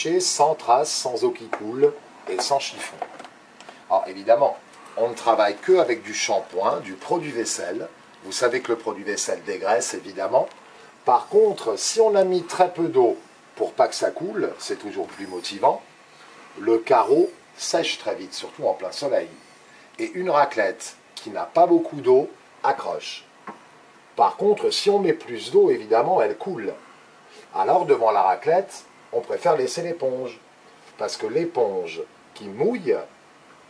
sécher sans trace, sans eau qui coule et sans chiffon. Alors évidemment, on ne travaille que avec du shampoing, du produit vaisselle. Vous savez que le produit vaisselle dégraisse évidemment. Par contre, si on a mis très peu d'eau pour pas que ça coule, c'est toujours plus motivant, le carreau sèche très vite, surtout en plein soleil. Et une raclette qui n'a pas beaucoup d'eau accroche. Par contre, si on met plus d'eau, évidemment, elle coule. Alors, devant la raclette, on préfère laisser l'éponge. Parce que l'éponge qui mouille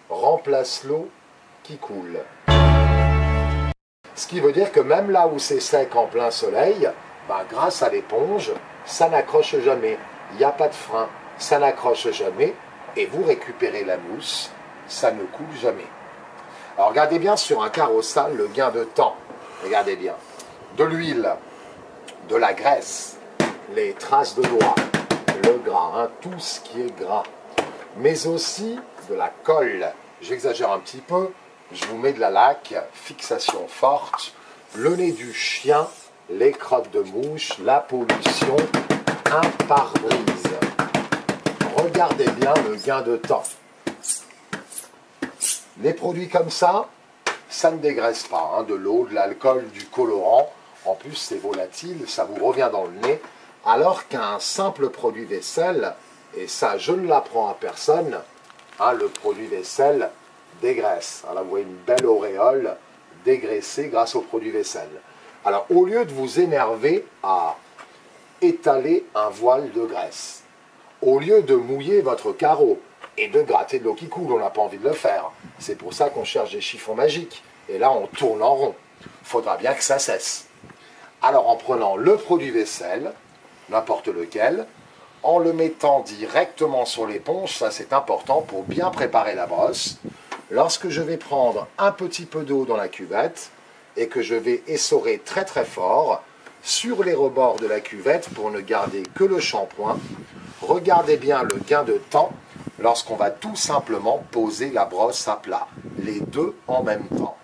remplace l'eau qui coule. Ce qui veut dire que même là où c'est sec en plein soleil, grâce à l'éponge, ça n'accroche jamais. Il n'y a pas de frein, ça n'accroche jamais. Et vous récupérez la mousse, ça ne coule jamais. Alors regardez bien sur un carreau sale le gain de temps. Regardez bien. De l'huile, de la graisse, les traces de doigts, le gras, tout ce qui est gras. Mais aussi de la colle. J'exagère un petit peu, je vous mets de la laque, fixation forte, le nez du chien, les crottes de mouche, la pollution, un pare-brise. Regardez bien le gain de temps. Les produits comme ça, ça ne dégraisse pas. De l'eau, de l'alcool, du colorant. En plus, c'est volatile, ça vous revient dans le nez. Alors qu'un simple produit vaisselle, et ça, je ne l'apprends à personne, le produit vaisselle dégraisse. Alors là, vous voyez une belle auréole dégraissée grâce au produit vaisselle. Alors, au lieu de vous énerver à étaler un voile de graisse, au lieu de mouiller votre carreau et de gratter de l'eau qui coule, on n'a pas envie de le faire. C'est pour ça qu'on cherche des chiffons magiques. Et là, on tourne en rond. Il faudra bien que ça cesse. Alors, en prenant le produit vaisselle, n'importe lequel, en le mettant directement sur l'éponge, ça c'est important pour bien préparer la brosse. Lorsque je vais prendre un petit peu d'eau dans la cuvette et que je vais essorer très très fort sur les rebords de la cuvette pour ne garder que le shampoing, regardez bien le gain de temps lorsqu'on va tout simplement poser la brosse à plat, les deux en même temps.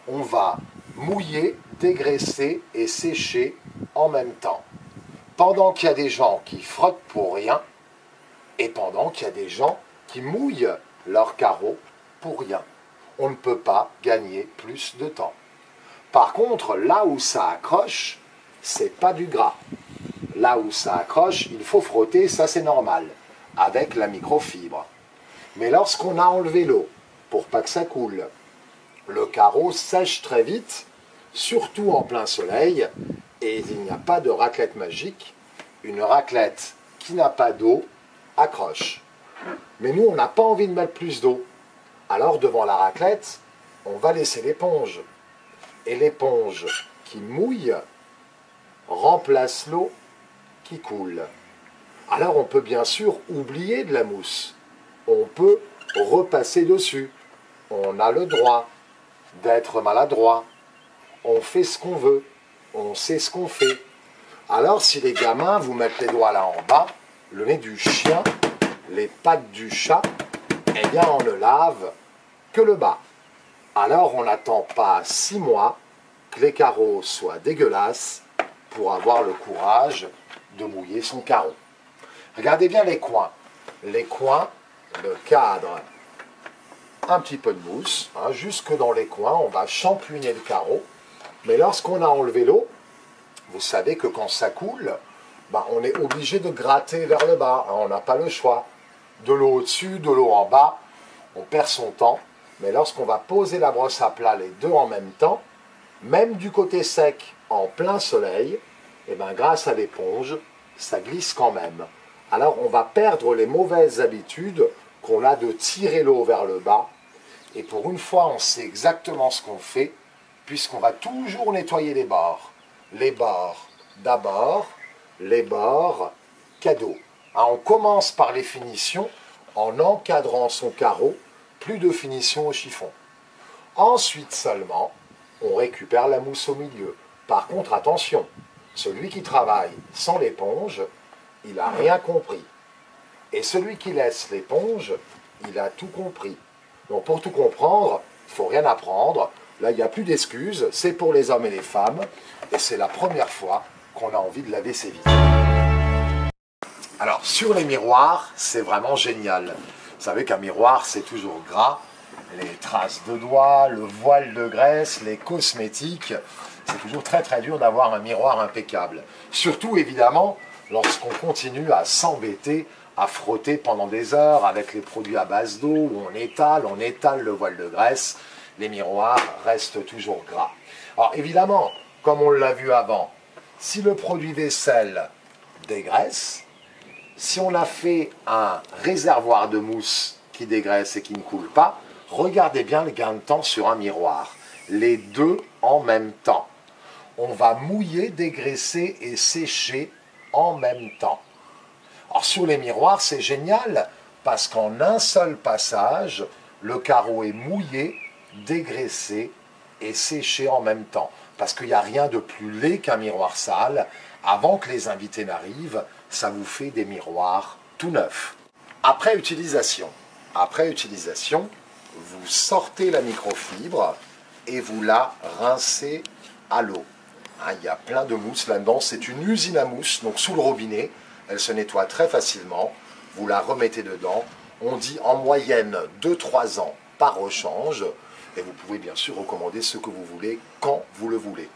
On va mouiller, dégraisser et sécher en même temps. Pendant qu'il y a des gens qui frottent pour rien, et pendant qu'il y a des gens qui mouillent leur carreau pour rien. On ne peut pas gagner plus de temps. Par contre, là où ça accroche, c'est pas du gras. Là où ça accroche, il faut frotter, ça c'est normal, avec la microfibre. Mais lorsqu'on a enlevé l'eau, pour pas que ça coule, le carreau sèche très vite, surtout en plein soleil, et il n'y a pas de raclette magique. Une raclette qui n'a pas d'eau accroche. Mais nous, on n'a pas envie de mettre plus d'eau. Alors, devant la raclette, on va laisser l'éponge. Et l'éponge qui mouille remplace l'eau qui coule. Alors, on peut bien sûr oublier de la mousse. On peut repasser dessus. On a le droit d'être maladroit. On fait ce qu'on veut. On sait ce qu'on fait. Alors, si les gamins vous mettent les doigts là en bas, le nez du chien, les pattes du chat, eh bien, on ne lave que le bas. Alors, on n'attend pas 6 mois que les carreaux soient dégueulasses pour avoir le courage de mouiller son carreau. Regardez bien les coins. Les coins, le cadre, un petit peu de mousse, jusque dans les coins, on va shampouiner le carreau. Mais lorsqu'on a enlevé l'eau, vous savez que quand ça coule, on est obligé de gratter vers le bas. On n'a pas le choix. De l'eau au-dessus, de l'eau en bas, on perd son temps. Mais lorsqu'on va poser la brosse à plat les deux en même temps, même du côté sec, en plein soleil, grâce à l'éponge, ça glisse quand même. Alors on va perdre les mauvaises habitudes qu'on a de tirer l'eau vers le bas. Et pour une fois, on sait exactement ce qu'on fait, puisqu'on va toujours nettoyer les bords. Les bords d'abord, les bords cadeaux. On commence par les finitions en encadrant son carreau, plus de finition au chiffon. Ensuite seulement, on récupère la mousse au milieu. Par contre, attention, celui qui travaille sans l'éponge, il n'a rien compris. Et celui qui laisse l'éponge, il a tout compris. Donc pour tout comprendre, il ne faut rien apprendre. Là, il n'y a plus d'excuses, c'est pour les hommes et les femmes, et c'est la première fois qu'on a envie de laver ses vitres. Alors, sur les miroirs, c'est vraiment génial. Vous savez qu'un miroir, c'est toujours gras. Les traces de doigts, le voile de graisse, les cosmétiques, c'est toujours très très dur d'avoir un miroir impeccable. Surtout, évidemment, lorsqu'on continue à s'embêter, à frotter pendant des heures avec les produits à base d'eau, où on étale le voile de graisse, les miroirs restent toujours gras. Alors, évidemment, comme on l'a vu avant, si le produit vaisselle dégraisse, si on a fait un réservoir de mousse qui dégraisse et qui ne coule pas, regardez bien le gain de temps sur un miroir. Les deux en même temps. On va mouiller, dégraisser et sécher en même temps. Alors sur les miroirs, c'est génial parce qu'en un seul passage, le carreau est mouillé, dégraissé et séché en même temps. Parce qu'il n'y a rien de plus laid qu'un miroir sale. Avant que les invités n'arrivent, ça vous fait des miroirs tout neufs. Après utilisation, vous sortez la microfibre et vous la rincez à l'eau. Il y a plein de mousse là-dedans, c'est une usine à mousse, donc sous le robinet, elle se nettoie très facilement, vous la remettez dedans, on dit en moyenne 2-3 ans par rechange, et vous pouvez bien sûr recommander ce que vous voulez quand vous le voulez.